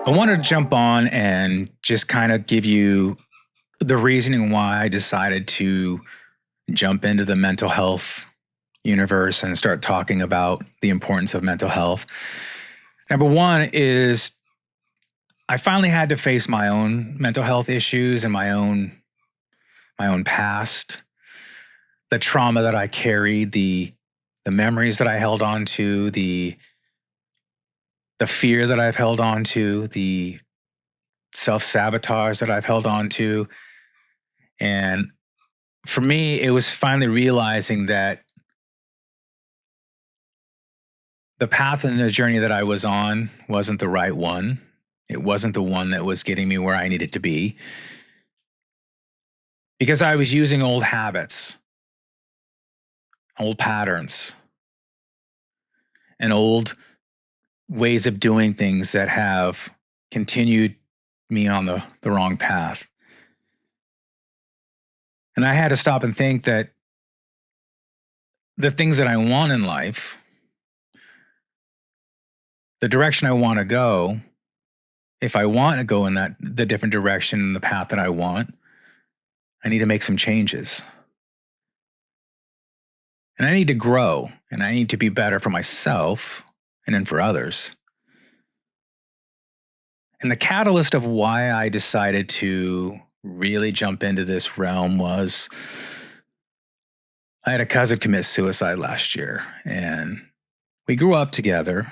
I wanted to jump on and just kind of give you the reasoning why I decided to jump into the mental health universe and start talking about the importance of mental health. Number one is I finally had to face my own mental health issues and my own past, the trauma that I carried, the memories that I held on to, the fear that I've held on to, the self-sabotage that I've held on to. And for me, it was finally realizing that the path and the journey that I was on wasn't the right one. It wasn't the one that was getting me where I needed to be because I was using old habits, old patterns, and old ways of doing things that have continued me on the wrong path. And I had to stop and think that the things that I want in life, the direction I want to go, if I want to go in the different direction and the path that I want, I need to make some changes. And I need to grow and I need to be better for myself and then for others. And the catalyst of why I decided to really jump into this realm was I had a cousin commit suicide last year and we grew up together.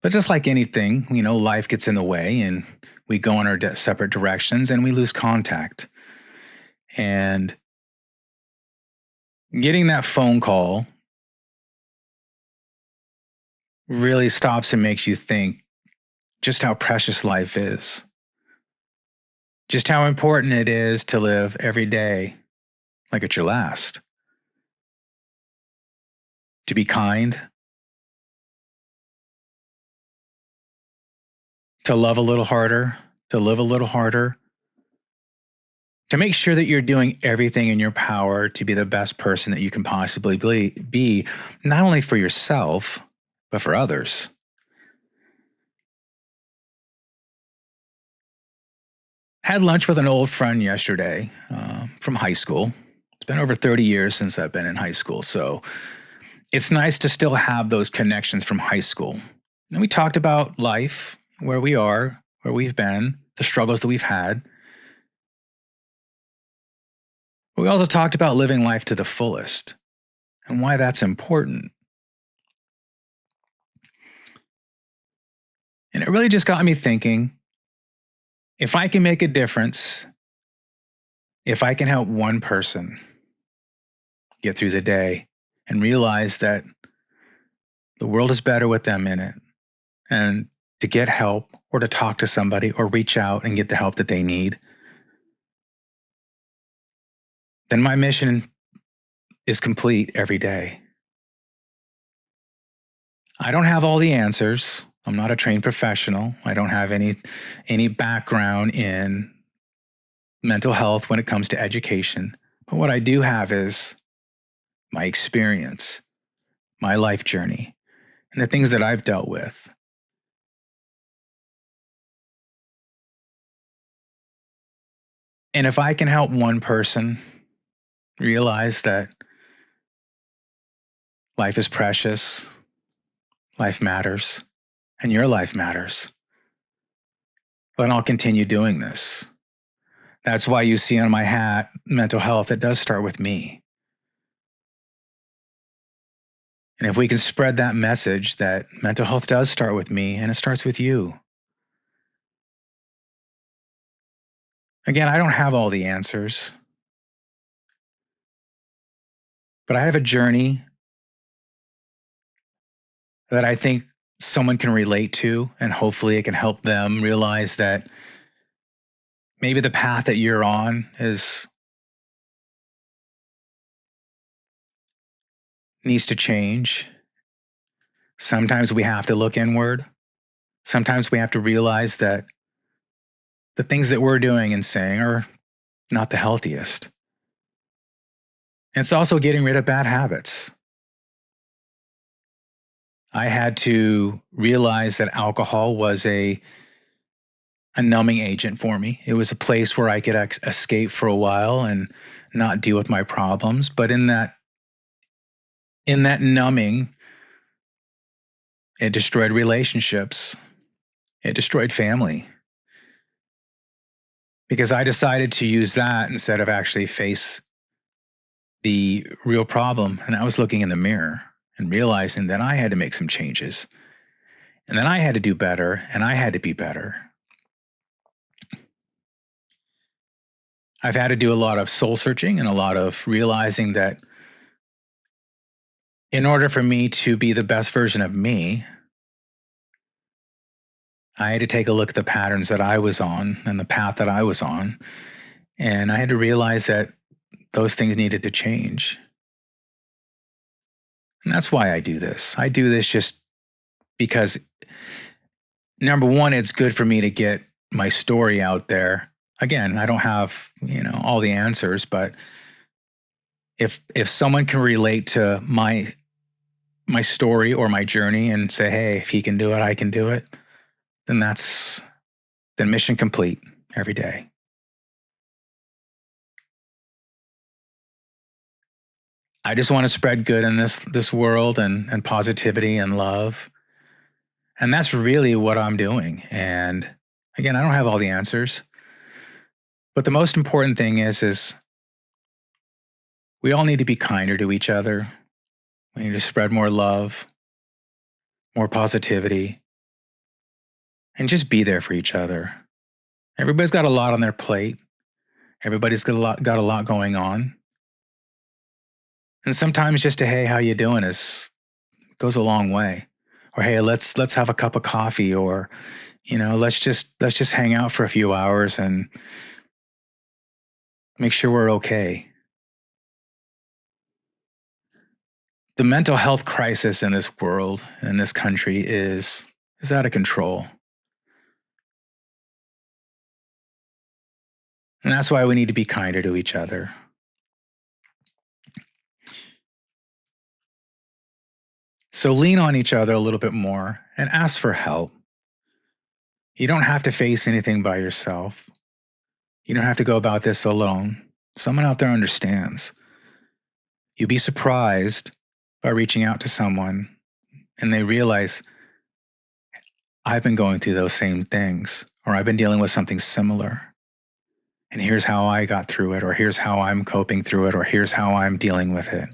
But just like anything, life gets in the way and we go in our separate directions and we lose contact. And getting that phone call really stops and makes you think just how precious life is, just how important it is to live every day like it's your last, to be kind, to love a little harder, to live a little harder, to make sure that you're doing everything in your power to be the best person that you can possibly be, not only for yourself, but for others. Had lunch with an old friend yesterday from high school. It's been over 30 years since I've been in high school, so it's nice to still have those connections from high school. And we talked about life, where we are, where we've been, the struggles that we've had. But we also talked about living life to the fullest and why that's important. And it really just got me thinking, if I can make a difference, if I can help one person get through the day and realize that the world is better with them in it, and to get help or to talk to somebody or reach out and get the help that they need, then my mission is complete every day. I don't have all the answers. I'm not a trained professional. I don't have any background in mental health when it comes to education. But what I do have is my experience, my life journey, and the things that I've dealt with. And if I can help one person realize that life is precious, life matters, and your life matters, then I'll continue doing this. That's why you see on my hat, mental health, it does start with me. And if we can spread that message that mental health does start with me and it starts with you. Again, I don't have all the answers, but I have a journey that I think someone can relate to, and hopefully it can help them realize that maybe the path that you're on needs to change. Sometimes we have to look inward. Sometimes we have to realize that the things that we're doing and saying are not the healthiest. It's also getting rid of bad habits. I had to realize that alcohol was a a numbing agent for me. It was a place where I could escape for a while and not deal with my problems. But in that numbing, it destroyed relationships. It destroyed family because I decided to use that instead of actually face the real problem. And I was looking in the mirror and realizing that I had to make some changes and then I had to do better and I had to be better. I've had to do a lot of soul searching and a lot of realizing that in order for me to be the best version of me, I had to take a look at the patterns that I was on and the path that I was on. And I had to realize that those things needed to change. And that's why I do this. I do this just because, number one, it's good for me to get my story out there. Again, I don't have, all the answers, but if someone can relate to my story or my journey and say, hey, if he can do it, I can do it, then mission complete every day. I just want to spread good in this world and positivity and love. And that's really what I'm doing. And again, I don't have all the answers. But the most important thing is we all need to be kinder to each other. We need to spread more love, more positivity, and just be there for each other. Everybody's got a lot on their plate. Everybody's got a lot going on. And sometimes just a hey, how you doing goes a long way. Or hey, let's have a cup of coffee, or let's just hang out for a few hours and make sure we're okay. The mental health crisis in this world, in this country, is out of control. And that's why we need to be kinder to each other. So lean on each other a little bit more and ask for help. You don't have to face anything by yourself. You don't have to go about this alone. Someone out there understands. You'd be surprised by reaching out to someone and they realize, I've been going through those same things, or I've been dealing with something similar. And here's how I got through it, or here's how I'm coping through it, or here's how I'm dealing with it.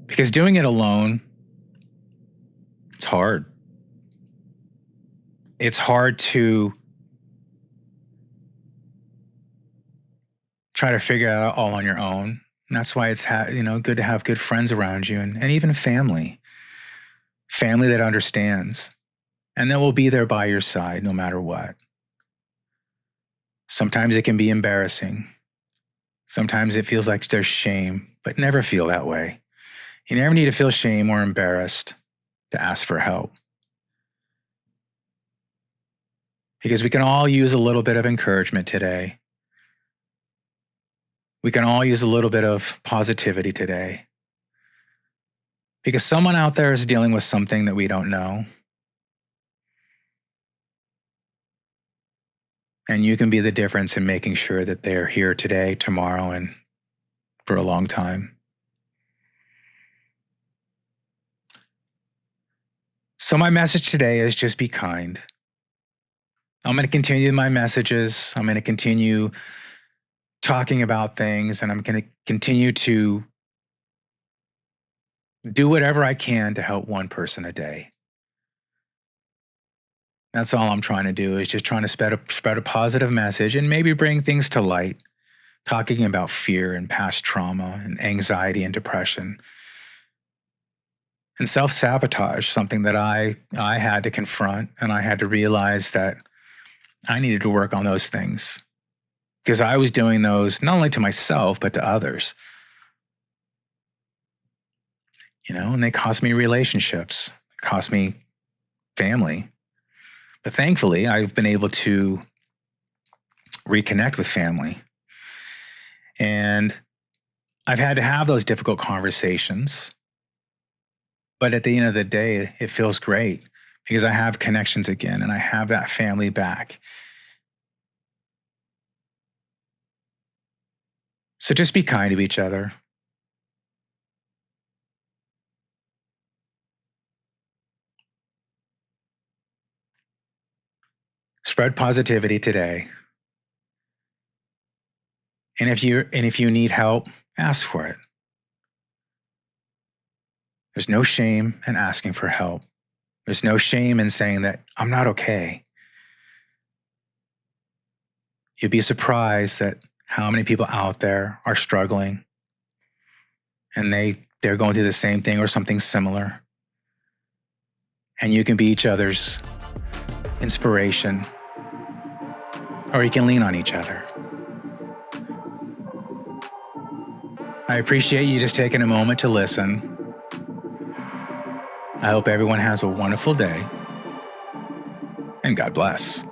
Because doing it alone, it's hard. It's hard to try to figure it out all on your own. And that's why it's good to have good friends around you and even family that understands and that will be there by your side no matter what. Sometimes it can be embarrassing. Sometimes it feels like there's shame, but never feel that way. You never need to feel shame or embarrassed to ask for help. Because we can all use a little bit of encouragement today. We can all use a little bit of positivity today. Because someone out there is dealing with something that we don't know. And you can be the difference in making sure that they're here today, tomorrow, and for a long time. So my message today is just be kind. I'm going to continue my messages. I'm going to continue talking about things, and I'm going to continue to do whatever I can to help one person a day. That's all I'm trying to do, is just trying to spread a positive message and maybe bring things to light, talking about fear and past trauma and anxiety and depression. And self-sabotage, something that I had to confront, and I had to realize that I needed to work on those things because I was doing those not only to myself, but to others. And they cost me relationships, cost me family. But thankfully, I've been able to reconnect with family. And I've had to have those difficult conversations. But at the end of the day, it feels great because I have connections again and I have that family back. So just be kind to each other. Spread positivity today. And if you need help, ask for it. There's no shame in asking for help. There's no shame in saying that I'm not okay. You'd be surprised that how many people out there are struggling and they're going through the same thing or something similar. And you can be each other's inspiration, or you can lean on each other. I appreciate you just taking a moment to listen. I hope everyone has a wonderful day, and God bless.